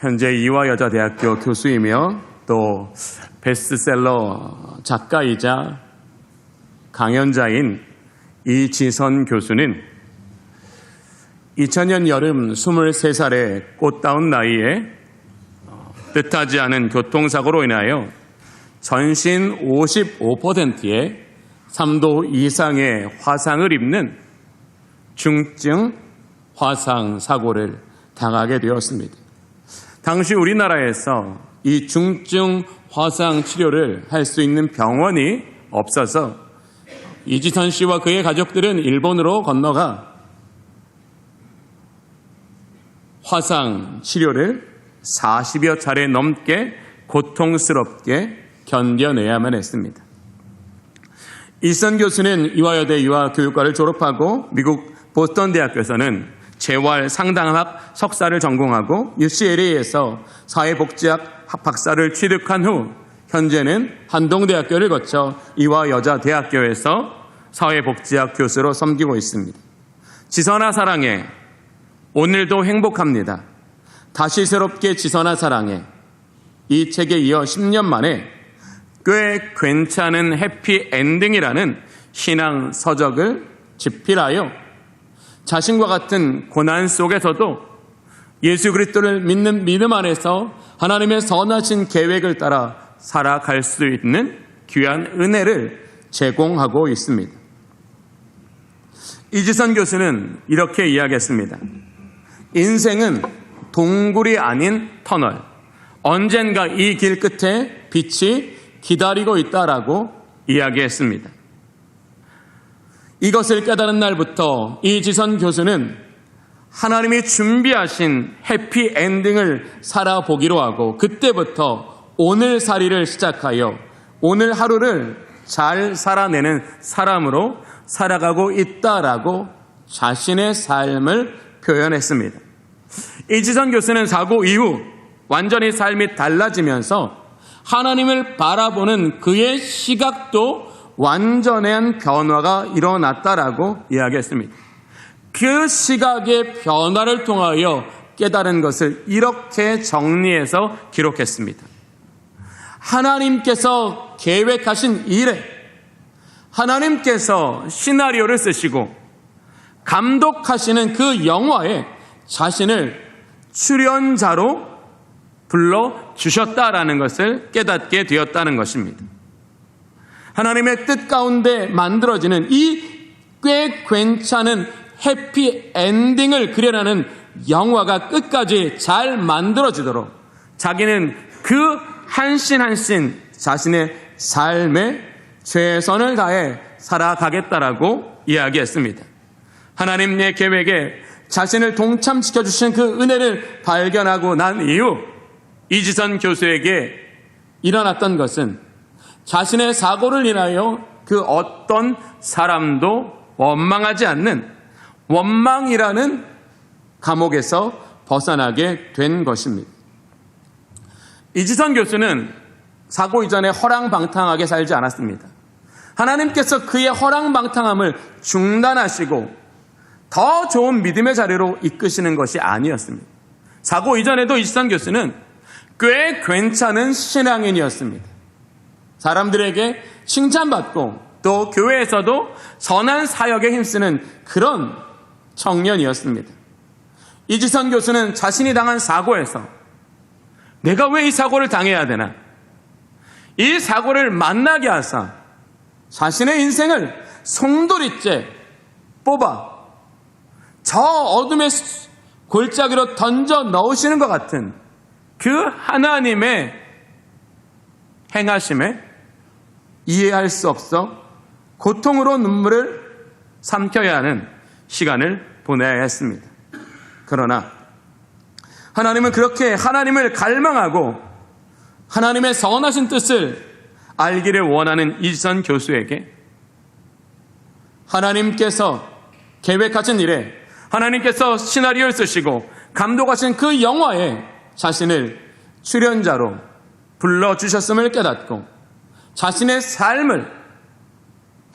현재 이화여자대학교 교수이며 또 베스트셀러 작가이자 강연자인 이지선 교수는 2000년 여름 23살의 꽃다운 나이에 뜻하지 않은 교통사고로 인하여 전신 55%의 3도 이상의 화상을 입는 중증 화상 사고를 당하게 되었습니다. 당시 우리나라에서 이 중증 화상 치료를 할 수 있는 병원이 없어서 이지선 씨와 그의 가족들은 일본으로 건너가 화상 치료를 40여 차례 넘게 고통스럽게 견뎌내야만 했습니다. 이지선 교수는 이화여대 유아교육과를 졸업하고 미국 보스턴 대학교에서는 재활 상담학 석사를 전공하고 UCLA에서 사회복지학 박사를 취득한 후 현재는 한동대학교를 거쳐 이화여자대학교에서 사회복지학 교수로 섬기고 있습니다. 지선아 사랑해, 오늘도 행복합니다. 다시 새롭게 지선아 사랑해. 이 책에 이어 10년 만에 꽤 괜찮은 해피엔딩이라는 신앙 서적을 집필하여 자신과 같은 고난 속에서도 예수 그리스도를 믿는 믿음 안에서 하나님의 선하신 계획을 따라 살아갈 수 있는 귀한 은혜를 제공하고 있습니다. 이지선 교수는 이렇게 이야기했습니다. 인생은 동굴이 아닌 터널. 언젠가 이 길 끝에 빛이 기다리고 있다라고 이야기했습니다. 이것을 깨달은 날부터 이지선 교수는 하나님이 준비하신 해피엔딩을 살아보기로 하고 그때부터 오늘살이를 시작하여 오늘 하루를 잘 살아내는 사람으로 살아가고 있다라고 자신의 삶을 표현했습니다. 이지선 교수는 사고 이후 완전히 삶이 달라지면서 하나님을 바라보는 그의 시각도 완전한 변화가 일어났다라고 이야기했습니다. 그 시각의 변화를 통하여 깨달은 것을 이렇게 정리해서 기록했습니다. 하나님께서 계획하신 일에 하나님께서 시나리오를 쓰시고 감독하시는 그 영화에 자신을 출연자로 불러주셨다라는 것을 깨닫게 되었다는 것입니다. 하나님의 뜻 가운데 만들어지는 이 꽤 괜찮은 해피엔딩을 그려내는 영화가 끝까지 잘 만들어지도록 자기는 그 한신 한신 자신의 삶에 최선을 다해 살아가겠다라고 이야기했습니다. 하나님의 계획에 자신을 동참시켜 주신 그 은혜를 발견하고 난 이후 이지선 교수에게 일어났던 것은 자신의 사고를 인하여 그 어떤 사람도 원망하지 않는 원망이라는 감옥에서 벗어나게 된 것입니다. 이지선 교수는 사고 이전에 허랑방탕하게 살지 않았습니다. 하나님께서 그의 허랑방탕함을 중단하시고 더 좋은 믿음의 자리로 이끄시는 것이 아니었습니다. 사고 이전에도 이지선 교수는 꽤 괜찮은 신앙인이었습니다. 사람들에게 칭찬받고 또 교회에서도 선한 사역에 힘쓰는 그런 청년이었습니다. 이지선 교수는 자신이 당한 사고에서 내가 왜 이 사고를 당해야 되나? 이 사고를 만나게 하사 자신의 인생을 송두리째 뽑아 저 어둠의 골짜기로 던져 넣으시는 것 같은 그 하나님의 행하심에 이해할 수 없어 고통으로 눈물을 삼켜야 하는 시간을 보내야 했습니다. 그러나 하나님은 그렇게 하나님을 갈망하고 하나님의 선하신 뜻을 알기를 원하는 이지선 교수에게 하나님께서 계획하신 일에 하나님께서 시나리오를 쓰시고 감독하신 그 영화에 자신을 출연자로 불러주셨음을 깨닫고 자신의 삶을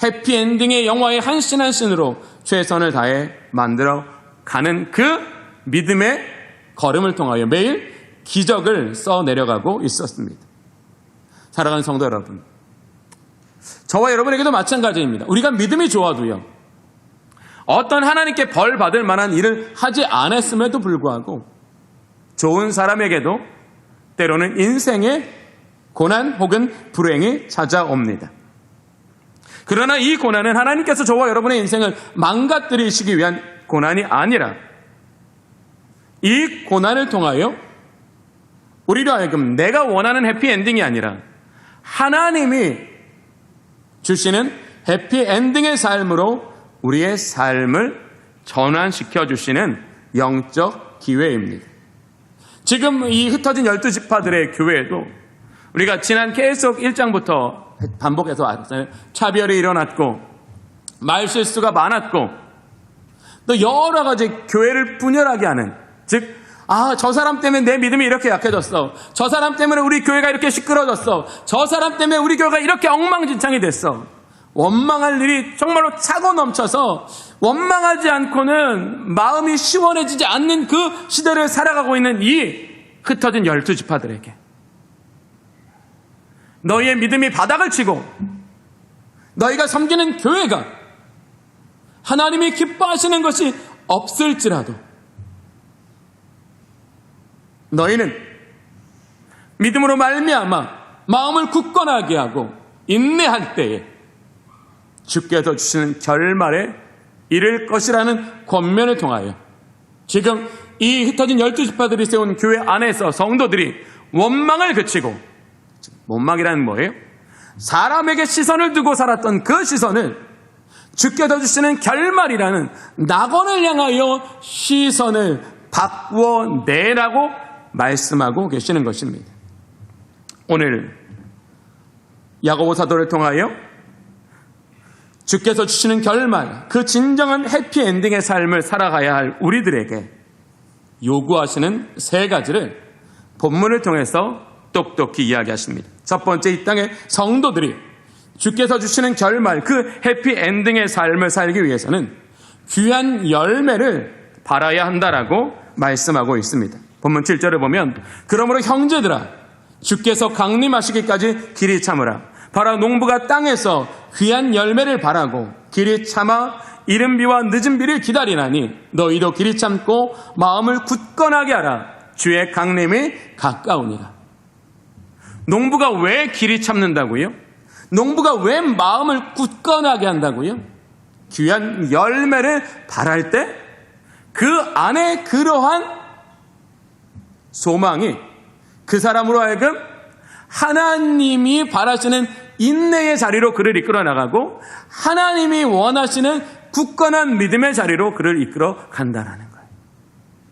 해피엔딩의 영화의 한씬 한씬으로 최선을 다해 만들어가는 그 믿음의 걸음을 통하여 매일 기적을 써내려가고 있었습니다. 사랑하는 성도 여러분, 저와 여러분에게도 마찬가지입니다. 우리가 믿음이 좋아도요, 어떤 하나님께 벌 받을 만한 일을 하지 않았음에도 불구하고 좋은 사람에게도 때로는 인생의 고난 혹은 불행이 찾아옵니다. 그러나 이 고난은 하나님께서 저와 여러분의 인생을 망가뜨리시기 위한 고난이 아니라 이 고난을 통하여 우리로 하여금 내가 원하는 해피엔딩이 아니라 하나님이 주시는 해피엔딩의 삶으로 우리의 삶을 전환시켜 주시는 영적 기회입니다. 지금 이 흩어진 12지파들의 교회에도 우리가 지난 계속 1장부터 반복해서 왔잖아요. 차별이 일어났고 말실수가 많았고 또 여러 가지 교회를 분열하게 하는, 즉 저 사람 때문에 내 믿음이 이렇게 약해졌어. 저 사람 때문에 우리 교회가 이렇게 시끄러졌어. 저 사람 때문에 우리 교회가 이렇게 엉망진창이 됐어. 원망할 일이 정말로 차고 넘쳐서 원망하지 않고는 마음이 시원해지지 않는 그 시대를 살아가고 있는 이 흩어진 12지파들에게 너희의 믿음이 바닥을 치고 너희가 섬기는 교회가 하나님이 기뻐하시는 것이 없을지라도 너희는 믿음으로 말미암아 마음을 굳건하게 하고 인내할 때에 주께서 주시는 결말에 이를 것이라는 권면을 통하여 지금 이 흩어진 12지파들이 세운 교회 안에서 성도들이 원망을 그치고, 원망이라는 뭐예요? 사람에게 시선을 두고 살았던 그 시선을 주께서 주시는 결말이라는 낙원을 향하여 시선을 바꾸어내라고 말씀하고 계시는 것입니다. 오늘 야고보 사도를 통하여 주께서 주시는 결말, 그 진정한 해피엔딩의 삶을 살아가야 할 우리들에게 요구하시는 세 가지를 본문을 통해서 똑똑히 이야기하십니다. 첫 번째, 이 땅의 성도들이 주께서 주시는 결말, 그 해피엔딩의 삶을 살기 위해서는 귀한 열매를 발아야 한다라고 말씀하고 있습니다. 본문 7절을 보면 그러므로 형제들아 주께서 강림하시기까지 길이 참으라. 바라 농부가 땅에서 귀한 열매를 바라고 길이 참아 이른 비와 늦은 비를 기다리나니 너희도 길이 참고 마음을 굳건하게 하라. 주의 강림이 가까우니라. 농부가 왜 길이 참는다고요? 농부가 왜 마음을 굳건하게 한다고요? 귀한 열매를 바랄 때 그 안에 그러한 소망이 그 사람으로 하여금 하나님이 바라시는 인내의 자리로 그를 이끌어 나가고 하나님이 원하시는 굳건한 믿음의 자리로 그를 이끌어 간다라는 거예요.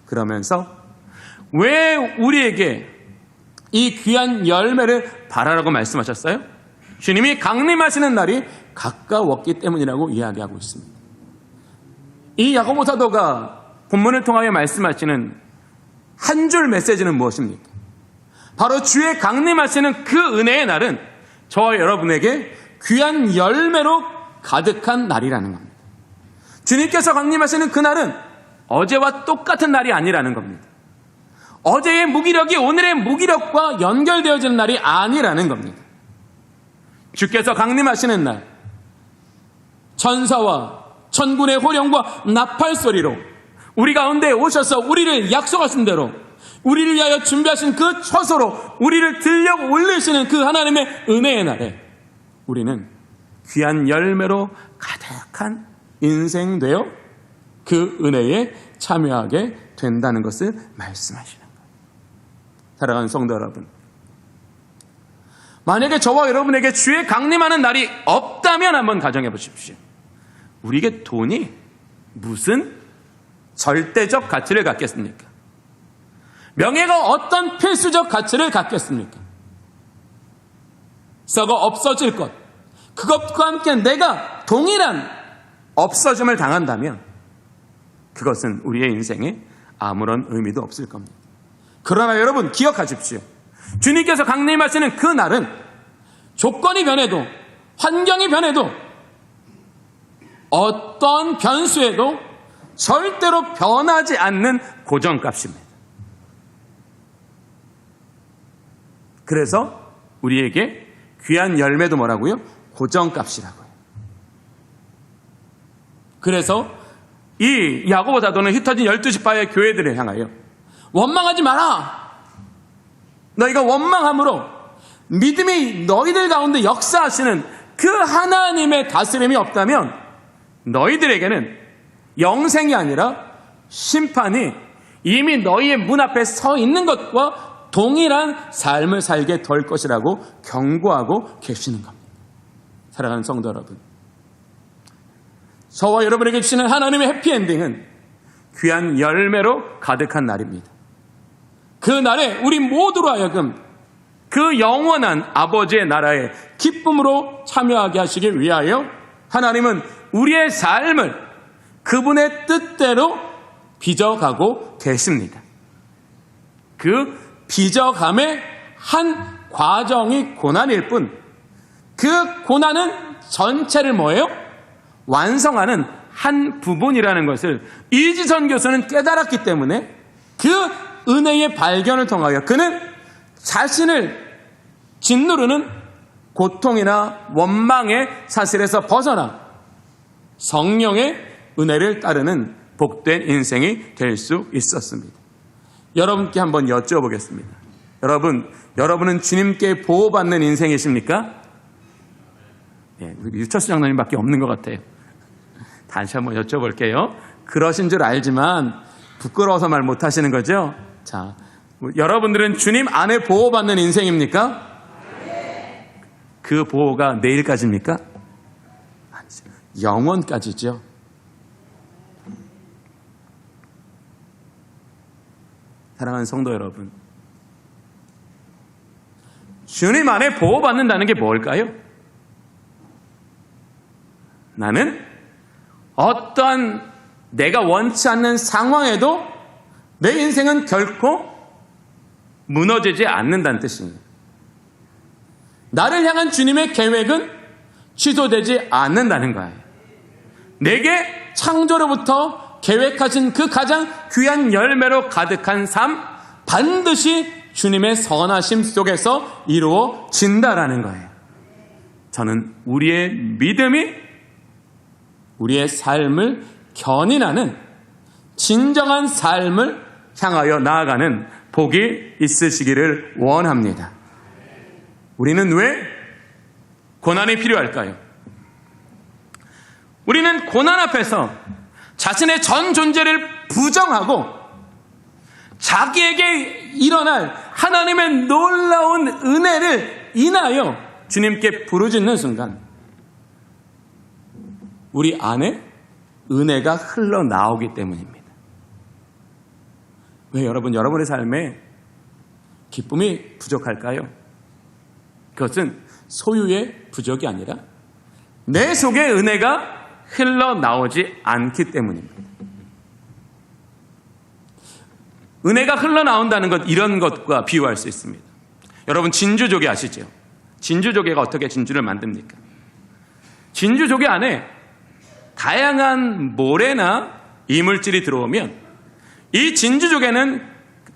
그러면서 왜 우리에게 이 귀한 열매를 바라라고 말씀하셨어요? 주님이 강림하시는 날이 가까웠기 때문이라고 이야기하고 있습니다. 이 야고보 사도가 본문을 통하여 말씀하시는 한 줄 메시지는 무엇입니까? 바로 주의 강림하시는 그 은혜의 날은 저와 여러분에게 귀한 열매로 가득한 날이라는 겁니다. 주님께서 강림하시는 그날은 어제와 똑같은 날이 아니라는 겁니다. 어제의 무기력이 오늘의 무기력과 연결되어지는 날이 아니라는 겁니다. 주께서 강림하시는 날, 천사와 천군의 호령과 나팔 소리로 우리 가운데 오셔서 우리를 약속하신 대로 우리를 위하여 준비하신 그 처소로 우리를 들려 올리시는 그 하나님의 은혜의 날에 우리는 귀한 열매로 가득한 인생 되어 그 은혜에 참여하게 된다는 것을 말씀하시는 거예요. 사랑하는 성도 여러분, 만약에 저와 여러분에게 주의 강림하는 날이 없다면 한번 가정해 보십시오. 우리에게 돈이 무슨 절대적 가치를 갖겠습니까? 명예가 어떤 필수적 가치를 갖겠습니까? 썩어 없어질 것, 그것과 함께 내가 동일한 없어짐을 당한다면 그것은 우리의 인생에 아무런 의미도 없을 겁니다. 그러나 여러분 기억하십시오. 주님께서 강림하시는 그 날은 조건이 변해도 환경이 변해도 어떤 변수에도 절대로 변하지 않는 고정값입니다. 그래서 우리에게 귀한 열매도 뭐라고요? 고정값이라고요. 그래서 이 야고보 사도는 흩어진 12지파의 교회들을 향하여 원망하지 마라. 너희가 원망함으로 믿음이 너희들 가운데 역사하시는 그 하나님의 다스림이 없다면 너희들에게는 영생이 아니라 심판이 이미 너희의 문 앞에 서 있는 것과 동일한 삶을 살게 될 것이라고 경고하고 계시는 겁니다. 사랑하는 성도 여러분, 저와 여러분에게 주시는 하나님의 해피엔딩은 귀한 열매로 가득한 날입니다. 그 날에 우리 모두로 하여금 그 영원한 아버지의 나라에 기쁨으로 참여하게 하시기 위하여 하나님은 우리의 삶을 그분의 뜻대로 빚어가고 계십니다. 그 빚어감의 한 과정이 고난일 뿐, 그 고난은 전체를 뭐예요? 완성하는 한 부분이라는 것을 이지선 교수는 깨달았기 때문에 그 은혜의 발견을 통하여 그는 자신을 짓누르는 고통이나 원망의 사슬에서 벗어나 성령의 은혜를 따르는 복된 인생이 될 수 있었습니다. 여러분께 한번 여쭤보겠습니다. 여러분은 주님께 보호받는 인생이십니까? 유철수 장로님밖에 없는 것 같아요. 다시 한번 여쭤볼게요. 그러신 줄 알지만 부끄러워서 말 못하시는 거죠? 자, 여러분들은 주님 안에 보호받는 인생입니까? 그 보호가 내일까지입니까? 아니죠. 영원까지죠. 사랑하는 성도 여러분, 주님 안에 보호받는다는 게 뭘까요? 나는 어떠한 내가 원치 않는 상황에도 내 인생은 결코 무너지지 않는다는 뜻입니다. 나를 향한 주님의 계획은 취소되지 않는다는 거예요. 내게 창조로부터 계획하신 그 가장 귀한 열매로 가득한 삶, 반드시 주님의 선하심 속에서 이루어진다라는 거예요. 저는 우리의 믿음이 우리의 삶을 견인하는 진정한 삶을 향하여 나아가는 복이 있으시기를 원합니다. 우리는 왜 고난이 필요할까요? 우리는 고난 앞에서 자신의 전 존재를 부정하고 자기에게 일어날 하나님의 놀라운 은혜를 인하여 주님께 부르짖는 순간 우리 안에 은혜가 흘러나오기 때문입니다. 왜 여러분의 삶에 기쁨이 부족할까요? 그것은 소유의 부족이 아니라 내 속에 은혜가 흘러나오지 않기 때문입니다. 은혜가 흘러나온다는 것, 이런 것과 비유할 수 있습니다. 여러분 진주조개 아시죠? 진주조개가 어떻게 진주를 만듭니까? 진주조개 안에 다양한 모래나 이물질이 들어오면 이 진주조개는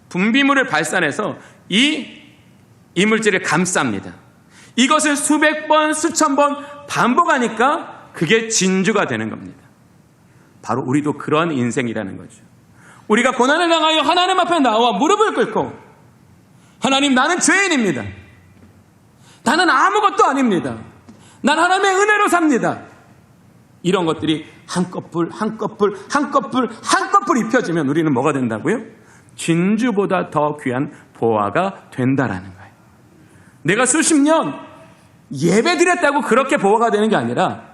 분비물을 발산해서 이 이물질을 감쌉니다. 이것을 수백 번, 수천 번 반복하니까 그게 진주가 되는 겁니다. 바로 우리도 그런 인생이라는 거죠. 우리가 고난을 당하여 하나님 앞에 나와 무릎을 꿇고 하나님, 나는 죄인입니다. 나는 아무것도 아닙니다. 난 하나님의 은혜로 삽니다. 이런 것들이 한꺼풀 입혀지면 우리는 뭐가 된다고요? 진주보다 더 귀한 보화가 된다라는 거예요. 내가 수십 년 예배 드렸다고 그렇게 보화가 되는 게 아니라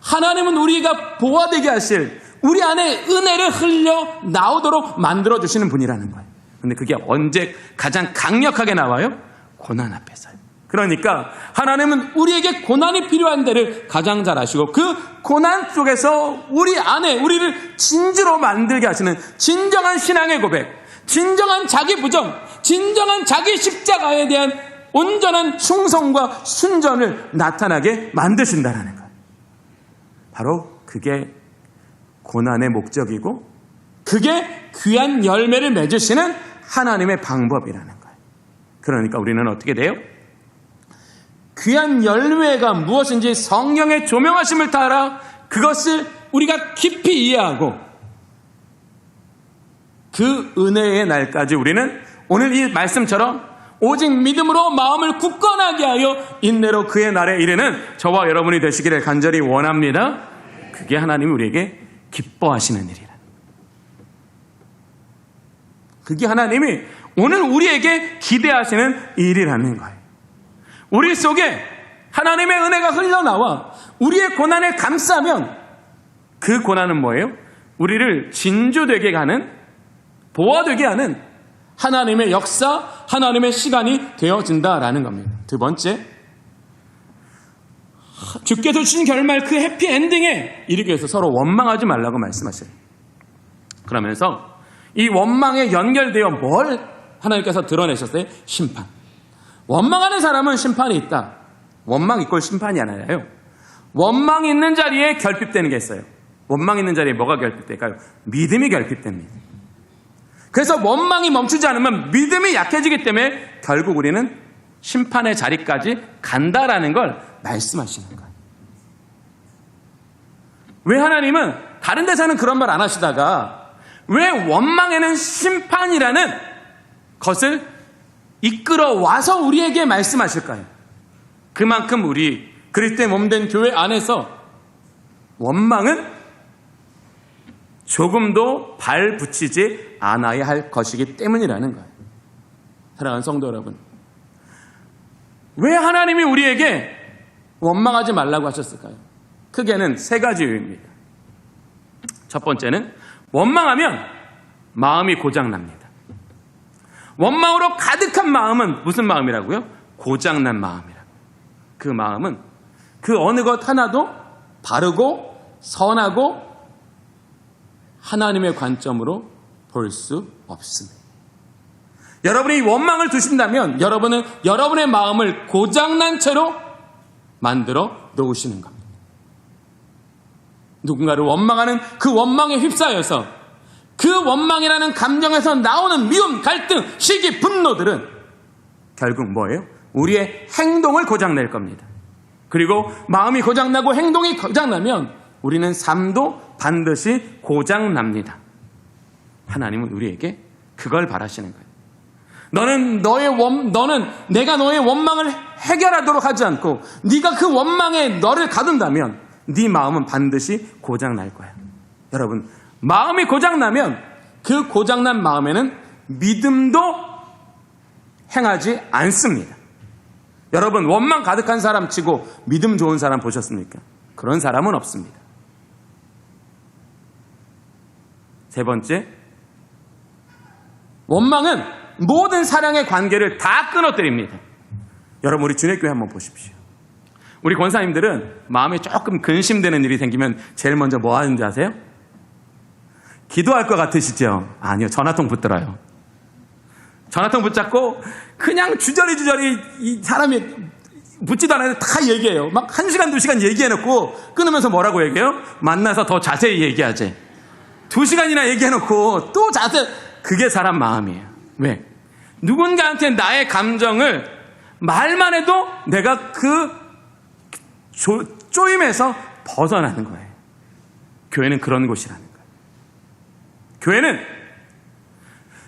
하나님은 우리가 보화되게 하실 우리 안에 은혜를 흘려 나오도록 만들어주시는 분이라는 거예요. 근데 그게 언제 가장 강력하게 나와요? 고난 앞에서요. 그러니까 하나님은 우리에게 고난이 필요한 데를 가장 잘 아시고 그 고난 속에서 우리 안에 우리를 진주로 만들게 하시는 진정한 신앙의 고백, 진정한 자기 부정, 진정한 자기 십자가에 대한 온전한 충성과 순전을 나타나게 만드신다는 거예요. 바로 그게 고난의 목적이고 그게 귀한 열매를 맺으시는 하나님의 방법이라는 거예요. 그러니까 우리는 어떻게 돼요? 귀한 열매가 무엇인지 성령의 조명하심을 따라 그것을 우리가 깊이 이해하고 그 은혜의 날까지 우리는 오늘 이 말씀처럼 오직 믿음으로 마음을 굳건하게 하여 인내로 그의 날에 이르는 저와 여러분이 되시기를 간절히 원합니다. 그게 하나님이 우리에게 기뻐하시는 일이라. 그게 하나님이 오늘 우리에게 기대하시는 일이라는 거예요. 우리 속에 하나님의 은혜가 흘러나와 우리의 고난을 감싸면 그 고난은 뭐예요? 우리를 진주되게 하는, 보화되게 하는 하나님의 역사, 하나님의 시간이 되어진다라는 겁니다. 두 번째, 주께서 주신 결말 그 해피엔딩에 이르기 위해서 서로 원망하지 말라고 말씀하셔요. 그러면서 이 원망에 연결되어 뭘 하나님께서 드러내셨어요? 심판. 원망하는 사람은 심판이 있다. 원망 이꼴 심판이 아니라요. 원망이 있는 자리에 결핍되는 게 있어요. 원망 있는 자리에 뭐가 결핍될까요? 믿음이 결핍됩니다. 그래서 원망이 멈추지 않으면 믿음이 약해지기 때문에 결국 우리는 심판의 자리까지 간다라는 걸 말씀하시는 거예요. 왜 하나님은 다른 데서는 그런 말 안 하시다가 왜 원망에는 심판이라는 것을 이끌어 와서 우리에게 말씀하실까요? 그만큼 우리 그리스도의 몸된 교회 안에서 원망은 조금도 발 붙이지 않아야 할 것이기 때문이라는 거예요. 사랑하는 성도 여러분, 왜 하나님이 우리에게 원망하지 말라고 하셨을까요? 크게는 세 가지 이유입니다. 첫 번째는 원망하면 마음이 고장납니다. 원망으로 가득한 마음은 무슨 마음이라고요? 고장난 마음이라고. 그 마음은 그 어느 것 하나도 바르고 선하고 하나님의 관점으로 볼 수 없습니다. 여러분이 원망을 두신다면 여러분은 여러분의 마음을 고장난 채로 만들어 놓으시는 겁니다. 누군가를 원망하는 그 원망에 휩싸여서 그 원망이라는 감정에서 나오는 미움, 갈등, 시기, 분노들은 결국 뭐예요? 우리의 행동을 고장낼 겁니다. 그리고 마음이 고장나고 행동이 고장나면 우리는 삶도 반드시 고장납니다. 하나님은 우리에게 그걸 바라시는 거예요. 너는 내가 너의 원망을 해결하도록 하지 않고 네가 그 원망에 너를 가둔다면 네 마음은 반드시 고장날 거야. 여러분, 마음이 고장나면 그 고장난 마음에는 믿음도 행하지 않습니다. 여러분, 원망 가득한 사람 치고 믿음 좋은 사람 보셨습니까? 그런 사람은 없습니다. 세 번째, 원망은 모든 사랑의 관계를 다 끊어뜨립니다. 여러분, 우리 주내교회 한번 보십시오. 우리 권사님들은 마음에 조금 근심되는 일이 생기면 제일 먼저 뭐 하는지 아세요? 기도할 것 같으시죠? 아니요, 전화통 붙들어요. 전화통 붙잡고 그냥 주저리 이 사람이 묻지도 않아도 다 얘기해요. 막 1시간, 2시간 얘기해놓고 끊으면서 뭐라고 얘기해요? 만나서 더 자세히 얘기하지. 2시간이나 얘기해놓고 또 자세히. 그게 사람 마음이에요. 왜? 누군가한테 나의 감정을 말만 해도 내가 그 쪼임에서 벗어나는 거예요. 교회는 그런 곳이라는 거예요. 교회는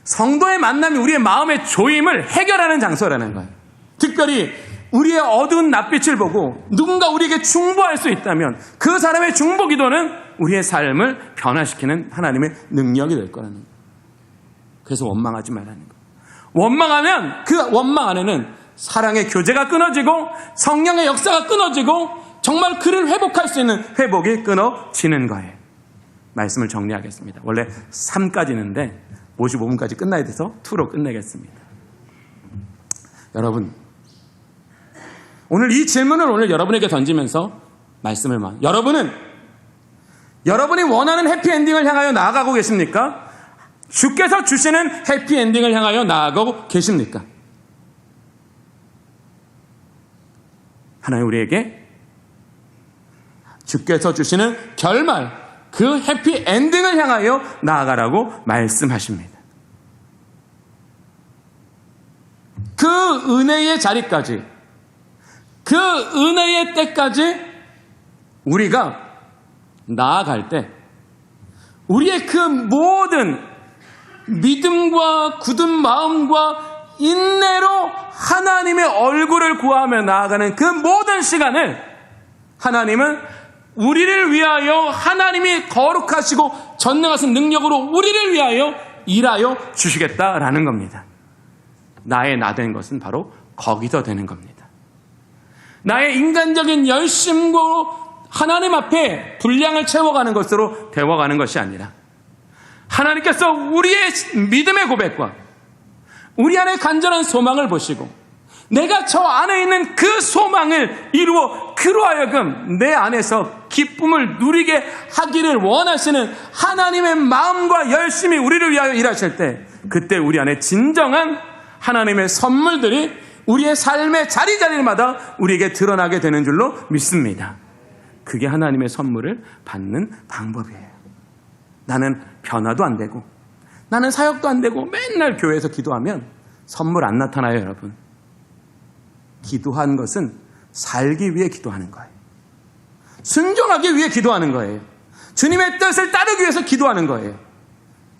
성도의 만남이 우리의 마음의 조임을 해결하는 장소라는 거예요. 특별히 우리의 어두운 낯빛을 보고 누군가 우리에게 중보할 수 있다면 그 사람의 중보 기도는 우리의 삶을 변화시키는 하나님의 능력이 될 거라는 거예요. 그래서 원망하지 말라는 거예요. 원망하면 그 원망 안에는 사랑의 교제가 끊어지고 성령의 역사가 끊어지고 정말 그를 회복할 수 있는 회복이 끊어지는 거예요. 말씀을 정리하겠습니다. 원래 3까지 있는데 55분까지 끝나야 돼서 2로 끝내겠습니다. 여러분, 오늘 이 질문을 오늘 여러분에게 던지면서 말씀을 여러분이 원하는 해피엔딩을 향하여 나아가고 계십니까? 주께서 주시는 해피엔딩을 향하여 나아가고 계십니까? 하나님 우리에게 주께서 주시는 결말, 그 해피엔딩을 향하여 나아가라고 말씀하십니다. 그 그 은혜의 자리까지, 그 은혜의 때까지 우리가 나아갈 때 우리의 그 모든 믿음과 굳은 마음과 인내로 하나님의 얼굴을 구하며 나아가는 그 모든 시간을 하나님은 우리를 위하여, 하나님이 거룩하시고 전능하신 능력으로 우리를 위하여 일하여 주시겠다라는 겁니다. 나의 나된 것은 바로 거기서 되는 겁니다. 나의 인간적인 열심으로 하나님 앞에 분량을 채워가는 것으로 되어가는 것이 아니라 하나님께서 우리의 믿음의 고백과 우리 안에 간절한 소망을 보시고 내가 저 안에 있는 그 소망을 이루어 그로 하여금 내 안에서 기쁨을 누리게 하기를 원하시는 하나님의 마음과 열심히 우리를 위하여 일하실 때, 그때 우리 안에 진정한 하나님의 선물들이 우리의 삶의 자리자리마다 우리에게 드러나게 되는 줄로 믿습니다. 그게 하나님의 선물을 받는 방법이에요. 나는 변화도 안 되고 나는 사역도 안 되고 맨날 교회에서 기도하면 선물 안 나타나요, 여러분. 기도한 것은 살기 위해 기도하는 거예요. 순종하기 위해 기도하는 거예요. 주님의 뜻을 따르기 위해서 기도하는 거예요.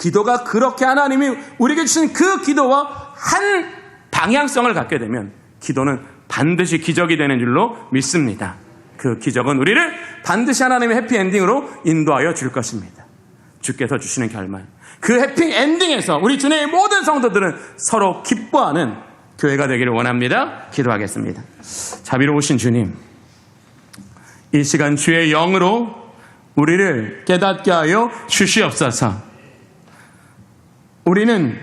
기도가 그렇게 하나님이 우리에게 주신 그 기도와 한 방향성을 갖게 되면 기도는 반드시 기적이 되는 줄로 믿습니다. 그 기적은 우리를 반드시 하나님의 해피엔딩으로 인도하여 줄 것입니다. 주께서 주시는 결말, 그 해피엔딩에서 우리 주님의 모든 성도들은 서로 기뻐하는 교회가 되기를 원합니다. 기도하겠습니다. 자비로우신 주님, 이 시간 주의 영으로 우리를 깨닫게 하여 주시옵소서. 우리는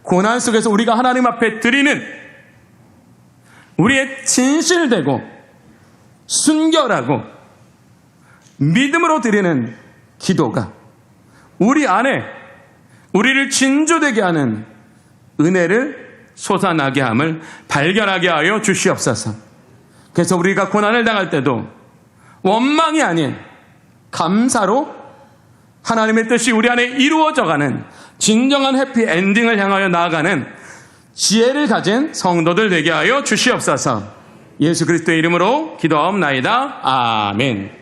고난 속에서 우리가 하나님 앞에 드리는 우리의 진실되고 순결하고 믿음으로 드리는 기도가 우리 안에 우리를 진조되게 하는 은혜를 솟아나게 함을 발견하게 하여 주시옵소서. 그래서 우리가 고난을 당할 때도 원망이 아닌 감사로 하나님의 뜻이 우리 안에 이루어져가는 진정한 해피엔딩을 향하여 나아가는 지혜를 가진 성도들 되게 하여 주시옵소서. 예수 그리스도의 이름으로 기도하옵나이다. 아멘.